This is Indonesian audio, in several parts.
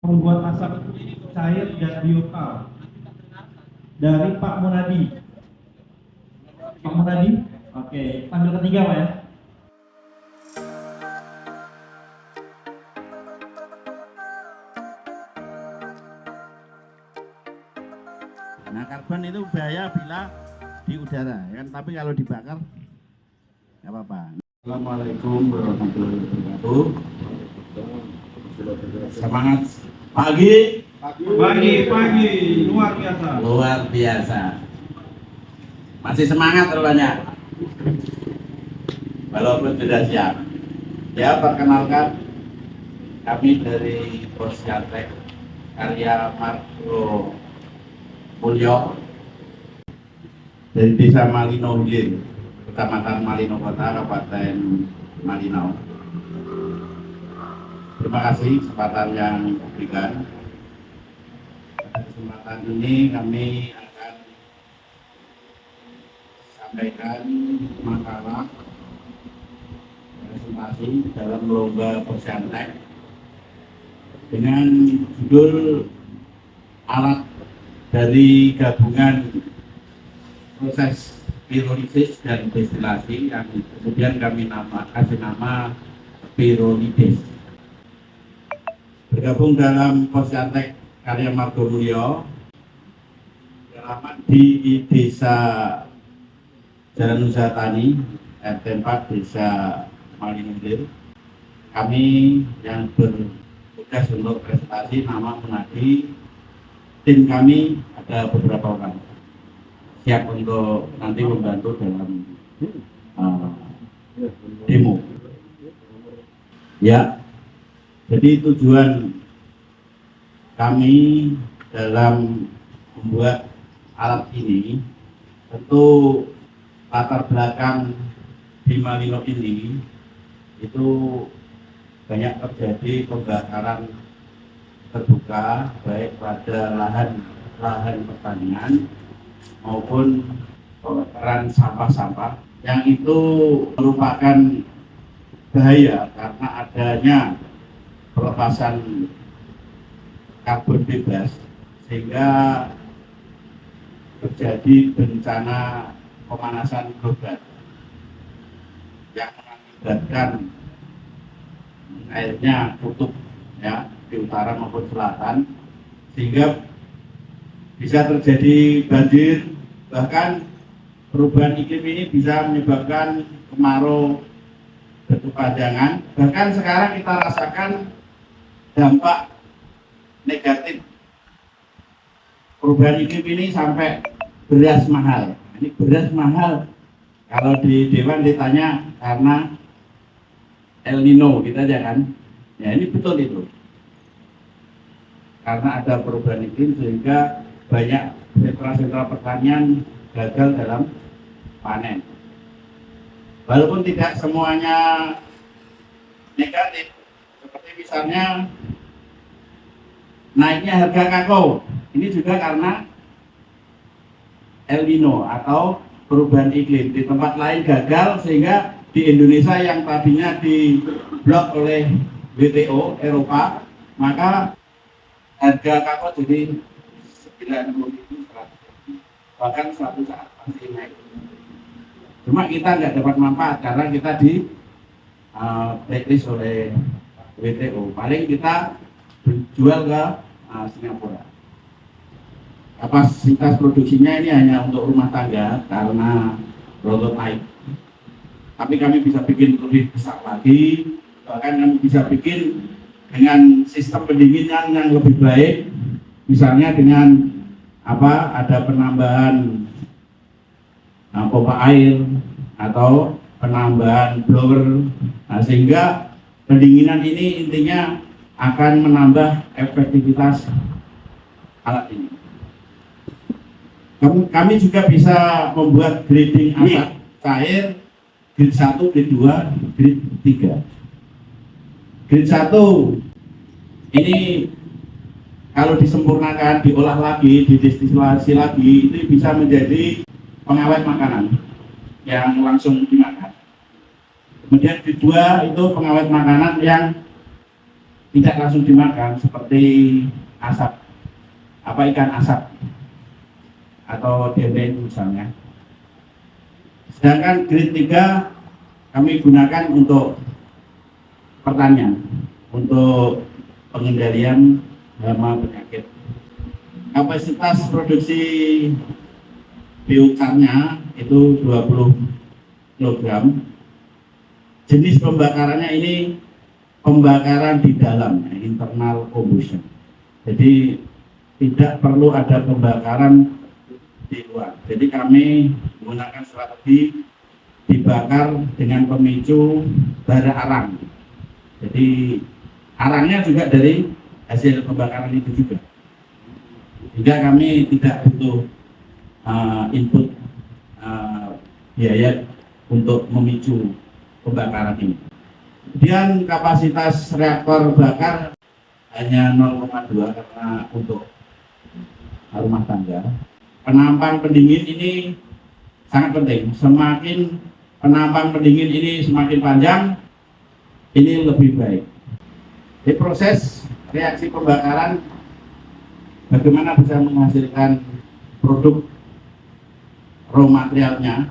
pembuat asap cair dan biokal dari Pak Munadi. Pak Munadi, oke, panggil ketiga Pak ya. Nah, karbon itu bahaya bila di udara, ya kan? Tapi kalau dibakar, nggak apa-apa. Assalamualaikum warahmatullahi wabarakatuh. Semangat pagi. Pagi, luar biasa. Luar biasa. Masih semangat rupanya. Walaupun sudah siap. Ya, perkenalkan kami dari Posyantek Karya Margo Mulyo dari Desa Malino Hilir, Kecamatan Malino Kota, Kabupaten Malino. Terima kasih kesempatan yang diberikan. Pada kesempatan ini kami akan sampaikan makalah presentasi dalam lomba Posyantek dengan judul alat dari gabungan proses pirolisis dan destilasi yang kemudian kami kasih nama pirolitis. Bergabung dalam Posyantek Karya Margo Mulyo alamat di Desa Jalan Usaha Tani RT 4 Desa Malino Hilir. Kami yang bertugas untuk presentasi nama Munadi. Tim kami ada beberapa orang siap untuk nanti membantu dalam demo. Ya, jadi tujuan kami dalam membuat alat ini tentu latar belakang di Malino ini itu banyak terjadi pembakaran terbuka baik pada lahan pertanian maupun pembakaran sampah-sampah yang itu merupakan bahaya karena adanya pelepasan karbon bebas sehingga terjadi bencana pemanasan global yang mengakibatkan airnya kutub ya di utara maupun selatan sehingga bisa terjadi banjir, bahkan perubahan iklim ini bisa menyebabkan kemarau berkepanjangan. Bahkan sekarang kita rasakan dampak negatif perubahan iklim ini sampai beras mahal. Ini beras mahal kalau di Dewan ditanya karena El Nino kita aja kan. Ya ini betul itu. Karena ada perubahan iklim sehingga banyak sentra-sentra pertanian gagal dalam panen. Walaupun tidak semuanya negatif, seperti misalnya naiknya harga kakao, ini juga karena El Nino atau perubahan iklim. Di tempat lain gagal sehingga di Indonesia yang tadinya diblok oleh WTO Eropa, maka harga kakao jadi 90.000, bahkan suatu saat pasti naik. Cuma kita nggak dapat manfaat karena kita di blacklist oleh WTO. Paling kita jual ke Singapura. Kapasitas produksinya ini hanya untuk rumah tangga karena rontok naik. Tapi kami bisa bikin lebih besar lagi, bahkan kami bisa bikin dengan sistem pendinginan yang lebih baik, misalnya dengan ada penambahan pompa air atau penambahan blower, sehingga pendinginan ini intinya akan menambah efektivitas alat ini. Kami juga bisa membuat grading asap cair grade 1, grade 2, grade 3. Grade 1 ini kalau disempurnakan, diolah lagi, didestilasi lagi, itu bisa menjadi pengawet makanan yang langsung dimakan. Kemudian kedua itu pengawet makanan yang tidak langsung dimakan seperti asap, ikan asap atau dendeng misalnya. Sedangkan grade 3 kami gunakan untuk pertanian, untuk pengendalian hama penyakit. Kapasitas produksi biocarnya itu 20 kg. Jenis pembakarannya ini pembakaran di dalam, internal combustion. Jadi tidak perlu ada pembakaran di luar. Jadi kami menggunakan strategi dibakar dengan pemicu bara arang. Jadi arangnya juga dari hasil pembakaran itu juga. Sehingga kami tidak butuh input biaya untuk memicu pembakaran ini. Kemudian kapasitas reaktor bakar hanya 0,2 karena untuk rumah tangga. Penampang pendingin ini sangat penting. Semakin penampang pendingin ini semakin panjang, ini lebih baik. Di proses reaksi pembakaran, bagaimana bisa menghasilkan produk raw materialnya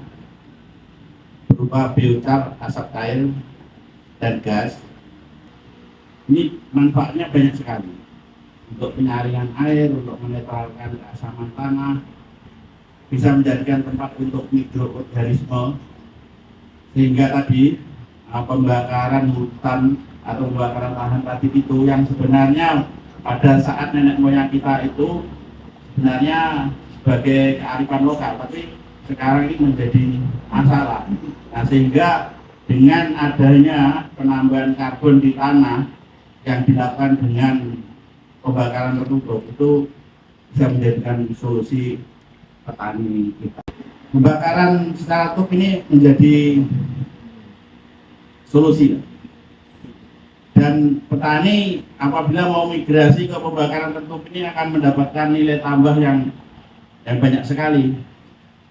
berupa biochar, asap cair, dan gas. Ini manfaatnya banyak sekali untuk penyaringan air, untuk menetralkan keasaman tanah, bisa menjadikan tempat untuk mikroorganisme, sehingga tadi pembakaran hutan atau pembakaran lahan tadi itu yang sebenarnya pada saat nenek moyang kita itu sebenarnya sebagai kearifan lokal, tapi sekarang ini menjadi masalah. Nah, sehingga dengan adanya penambahan karbon di tanah yang dilakukan dengan pembakaran tertutup itu bisa menjadikan solusi petani kita. Pembakaran secara tutup ini menjadi solusi, dan petani apabila mau migrasi ke pembakaran tertutup ini akan mendapatkan nilai tambah yang banyak sekali.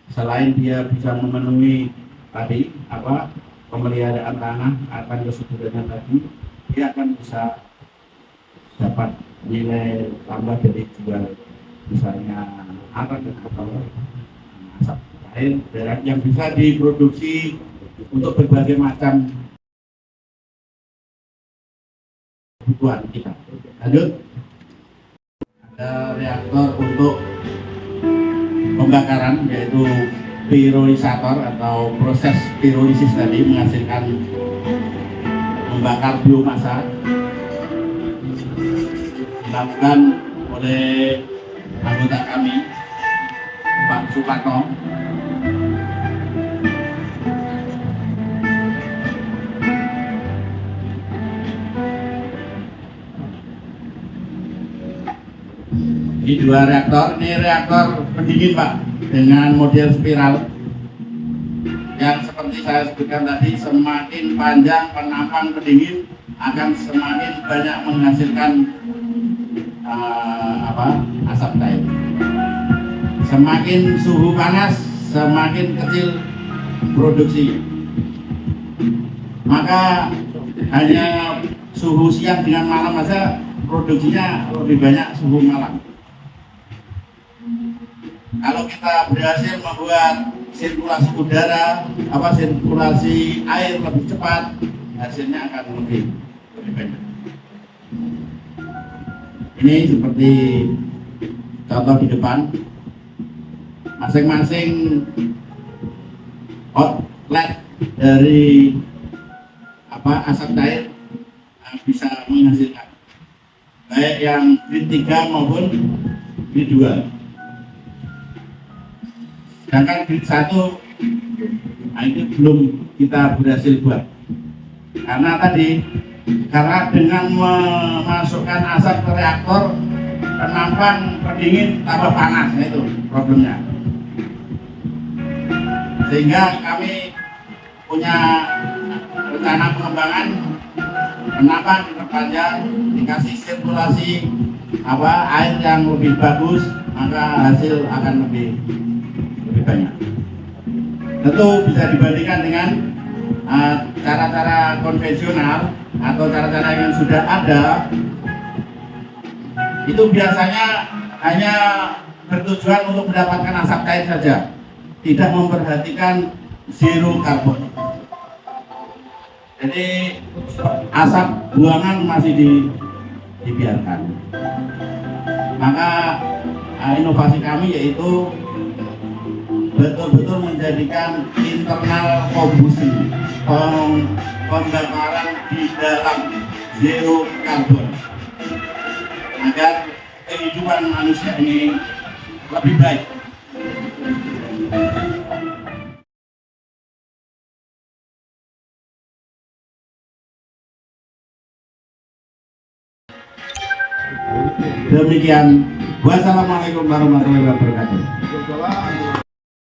Selain dia bisa memenuhi tadi pemeliharaan tanah akan kesuburannya tadi, dia akan bisa dapat nilai tambah dari jual misalnya arang atau asap cair yang bisa diproduksi untuk berbagai macam kebutuhan kita. Lanjut, ada reaktor untuk pembakaran yaitu pirolisator atau proses pirolisis tadi menghasilkan membakar biomasa, dilakukan oleh anggota kami Pak Suparno. Ini dua reaktor, ini reaktor pendingin Pak dengan model spiral yang seperti saya sebutkan tadi, semakin panjang penampang pendingin akan semakin banyak menghasilkan asap cair. Semakin suhu panas semakin kecil produksi, maka hanya suhu siang dengan malam saja produksinya lebih banyak suhu malam. Kalau kita berhasil membuat sirkulasi udara, sirkulasi air lebih cepat, hasilnya akan lebih banyak. Ini seperti contoh di depan, masing-masing outlet dari asap cair bisa menghasilkan baik yang grade 3 maupun grade 2. Sedangkan grade 1 itu belum kita berhasil buat, karena dengan memasukkan asap ke reaktor, penampang pendingin tambah panas, itu problemnya. Sehingga kami punya rencana pengembangan penampang terpanjang, dikasih sirkulasi air yang lebih bagus, maka hasil akan lebih banyak. Tentu bisa dibandingkan dengan cara-cara konvensional atau cara-cara yang sudah ada itu biasanya hanya bertujuan untuk mendapatkan asap cair saja, tidak memperhatikan zero carbon. Jadi asap buangan masih dibiarkan. Maka inovasi kami yaitu betul-betul menjadikan internal kombusi, pembakaran di dalam zero carbon, agar kehidupan manusia ini lebih baik. Demikian, wassalamualaikum warahmatullahi wabarakatuh.